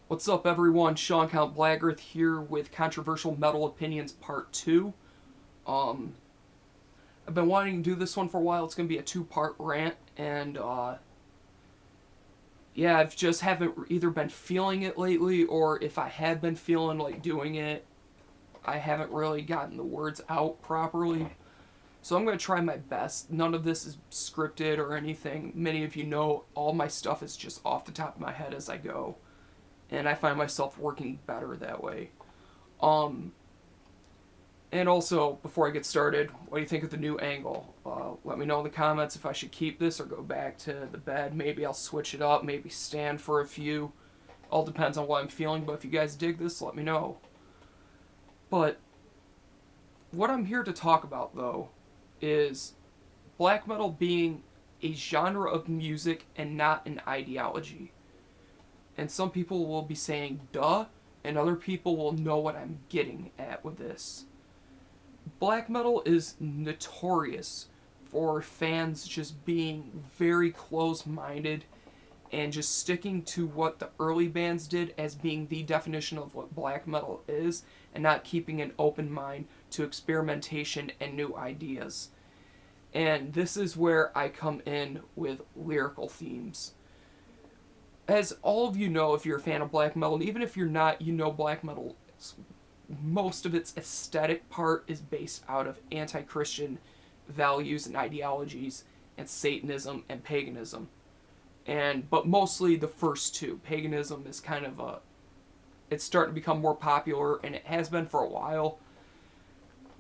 What's up, everyone? Sean CountBlagorath here with Controversial Metal Opinions Part 2. Um, I've been wanting to do this one for a while. It's going to be a two-part rant, and yeah, I've just haven't either been feeling it lately, or if I had been feeling like doing it, I haven't really gotten the words out properly. So I'm going to try my best. None of this is scripted or anything. Many of you know all my stuff is just off the top of my head as I go. And I find myself working better that way. Um, and also, before I get started, what do you think of the new angle? Let me know in the comments if I should keep this or go back to the bed. Maybe I'll switch it up, maybe stand for a few. All depends on what I'm feeling, but if you guys dig this, let me know. But what I'm here to talk about, though, is black metal being a genre of music and not an ideology. And some people will be saying, duh, and other people will know what I'm getting at with this. Black metal is notorious for fans just being very close-minded and just sticking to what the early bands did as being the definition of what black metal is, and not keeping an open mind to experimentation and new ideas. And this is where I come in with lyrical themes. As all of you know, if you're a fan of black metal, and even if you're not, you know black metal, most of its aesthetic part is based out of anti-Christian values and ideologies, and Satanism and paganism. But mostly the first two. Paganism is kind of it's starting to become more popular, and it has been for a while,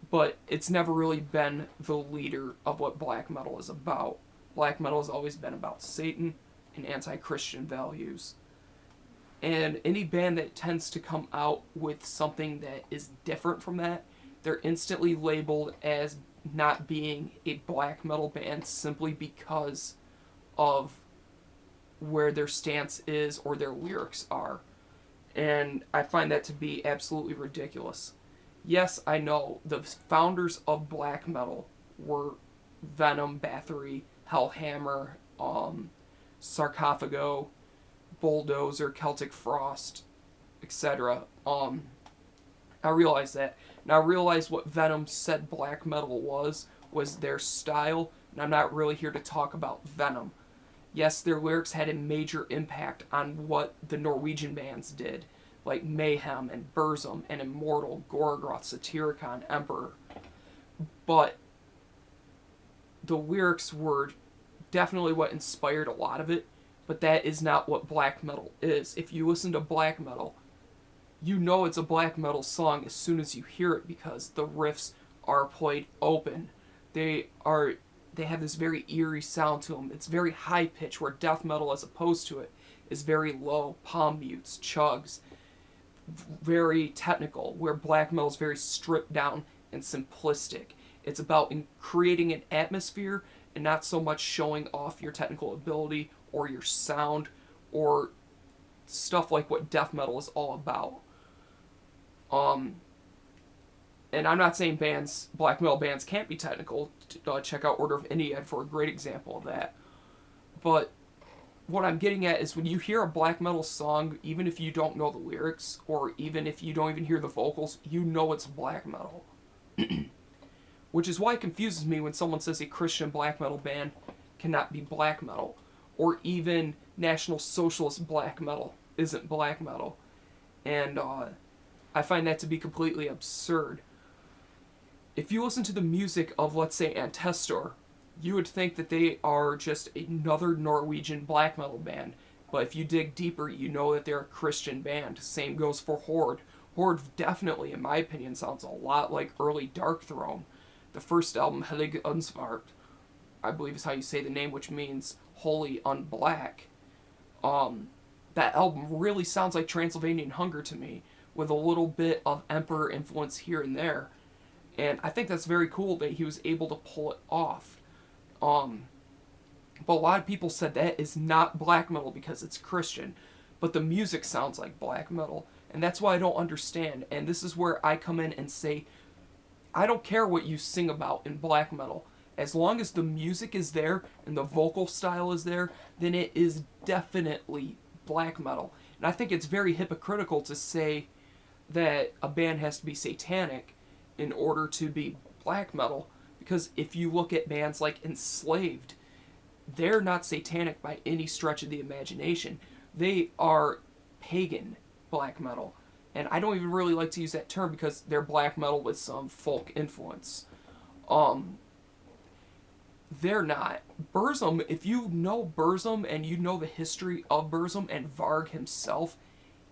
but it's never really been the leader of what black metal is about. Black metal has always been about Satan and anti-Christian values. And any band that tends to come out with something that is different from that, they're instantly labeled as not being a black metal band simply because of where their stance is or their lyrics are. And I find that to be absolutely ridiculous. Yes, I know the founders of black metal were Venom, Bathory, Hellhammer, Sarcophago, Bulldozer, Celtic Frost, etc. I realize that. And I realize what Venom said black metal was their style, and I'm not really here to talk about Venom. Yes, their lyrics had a major impact on what the Norwegian bands did, like Mayhem and Burzum and Immortal, Gorgoth, Satyricon, Emperor. But the lyrics were definitely what inspired a lot of it, but that is not what black metal is. If you listen to black metal, you know it's a black metal song as soon as you hear it because the riffs are played open. They have this very eerie sound to them. It's very high pitch, where death metal, as opposed to it, is very low, palm mutes, chugs, very technical, where black metal is very stripped down and simplistic. It's about creating an atmosphere and not so much showing off your technical ability or your sound or stuff like what death metal is all about. And I'm not saying black metal bands can't be technical. Check out Order of Iniad for a great example of that. But what I'm getting at is when you hear a black metal song, even if you don't know the lyrics, or even if you don't even hear the vocals, you know it's black metal. Which is why it confuses me when someone says a Christian black metal band cannot be black metal, or even National Socialist black metal isn't black metal. And I find that to be completely absurd. If you listen to the music of, let's say, Ancestor, you would think that they are just another Norwegian black metal band. But if you dig deeper, you know that they're a Christian band. Same goes for Horde. Horde definitely, in my opinion, sounds a lot like early Darkthrone. The first album, Helig Unsvart, I believe is how you say the name, which means Holy Unblack. That album really sounds like Transylvanian Hunger to me, with a little bit of Emperor influence here and there. And I think that's very cool that he was able to pull it off. But a lot of people said that is not black metal because it's Christian. But the music sounds like black metal. And that's why I don't understand. And this is where I come in and say, I don't care what you sing about in black metal. As long as the music is there and the vocal style is there, then it is definitely black metal. And I think it's very hypocritical to say that a band has to be satanic in order to be black metal, because if you look at bands like Enslaved, they're not satanic by any stretch of the imagination. They are pagan black metal. And I don't even really like to use that term because they're black metal with some folk influence. They're not. Burzum, if you know Burzum and you know the history of Burzum and Varg himself,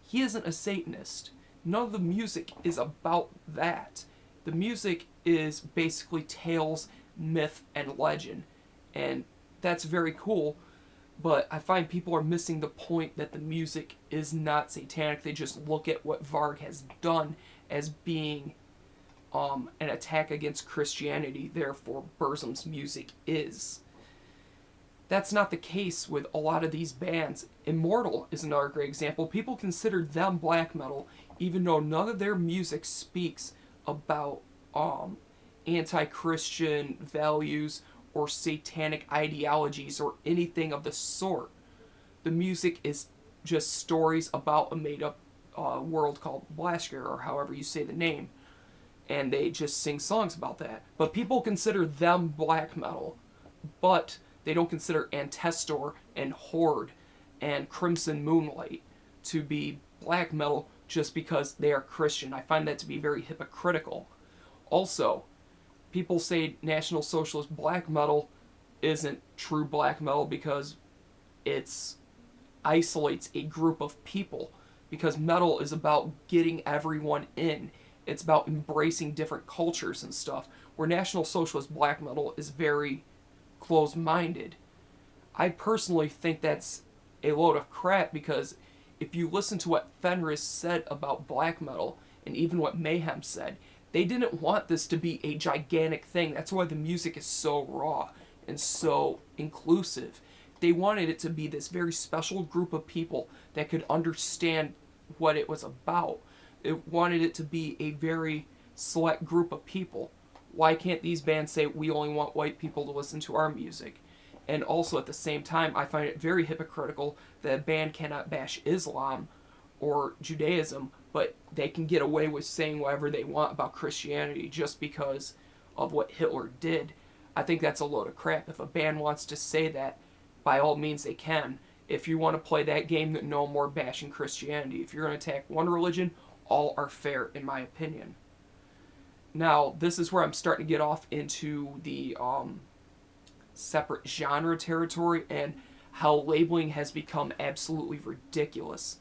he isn't a Satanist. None of the music is about that. The music is basically tales, myth, and legend. And that's very cool, but I find people are missing the point that the music is not satanic. They just look at what Varg has done as being an attack against Christianity, therefore Burzum's music is. That's not the case with a lot of these bands. Immortal is another great example. People consider them black metal, even though none of their music speaks about anti-Christian values or satanic ideologies or anything of the sort. The music is just stories about a made-up world called Blasker, or however you say the name. And they just sing songs about that. But people consider them black metal, but they don't consider Antestor and Horde and Crimson Moonlight to be black metal just because they are Christian. I find that to be very hypocritical. Also, people say National Socialist black metal isn't true black metal because it's isolates a group of people, because metal is about getting everyone in. It's about embracing different cultures and stuff, where National Socialist black metal is very closed-minded. I personally think that's a load of crap, because if you listen to what Fenris said about black metal, and even what Mayhem said, they didn't want this to be a gigantic thing. That's why the music is so raw and so inclusive. They wanted it to be this very special group of people that could understand what it was about. It wanted it to be a very select group of people. Why can't these bands say, we only want white people to listen to our music? And also at the same time, I find it very hypocritical that a band cannot bash Islam or Judaism, but they can get away with saying whatever they want about Christianity just because of what Hitler did. I think that's a load of crap. If a band wants to say that, by all means they can. If you want to play that game, then no more bashing Christianity. If you're going to attack one religion, all are fair, in my opinion. Now, this is where I'm starting to get off into the separate genre territory and how labeling has become absolutely ridiculous.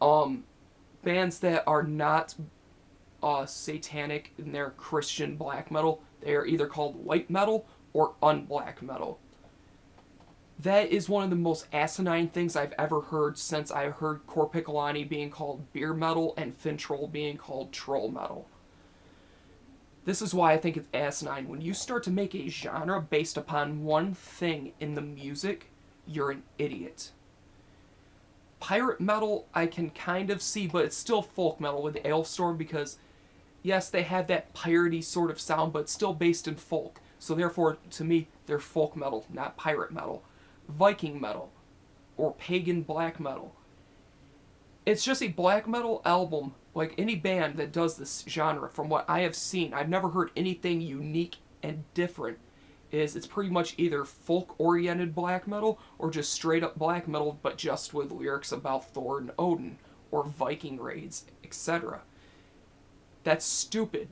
Bands that are not satanic in their Christian black metal, they are either called white metal or unblack metal. That is one of the most asinine things I've ever heard since I heard Korpikolani being called beer metal and Fintroll being called troll metal. This is why I think it's asinine. When you start to make a genre based upon one thing in the music, you're an idiot. Pirate metal I can kind of see, but it's still folk metal with Ailstorm, because yes, they have that piratey sort of sound, but it's still based in folk. So therefore, to me, they're folk metal, not pirate metal. Viking metal or pagan black metal. It's just a black metal album, like any band that does this genre. From what I have seen, I've never heard anything unique and different. It's pretty much either folk-oriented black metal or just straight-up black metal, but just with lyrics about Thor and Odin or Viking raids, etc. That's stupid.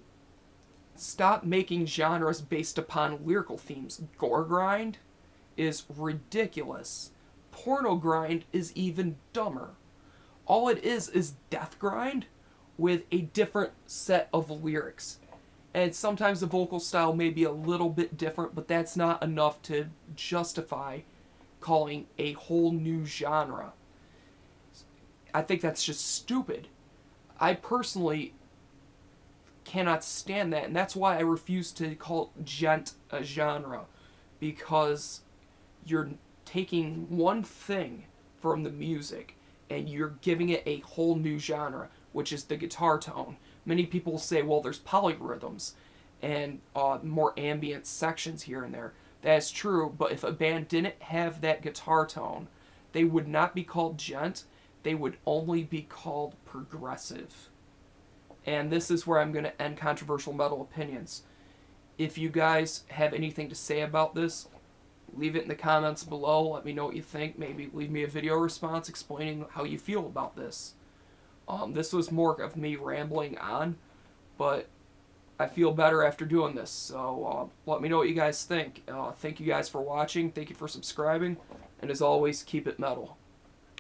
Stop making genres based upon lyrical themes. Gore grind is ridiculous. Porno grind is even dumber. All it is death grind with a different set of lyrics. And sometimes the vocal style may be a little bit different, but that's not enough to justify calling a whole new genre. I think that's just stupid. I personally cannot stand that, and that's why I refuse to call gent a genre, because you're taking one thing from the music and you're giving it a whole new genre, which is the guitar tone. Many people say, well, there's polyrhythms and more ambient sections here and there. That is true, but if a band didn't have that guitar tone, they would not be called gent, they would only be called progressive. And this is where I'm going to end controversial metal opinions. If you guys have anything to say about this, leave it in the comments below. Let me know what you think. Maybe leave me a video response explaining how you feel about this. This was more of me rambling on, but I feel better after doing this. So let me know what you guys think. Thank you guys for watching. Thank you for subscribing. And as always, keep it metal.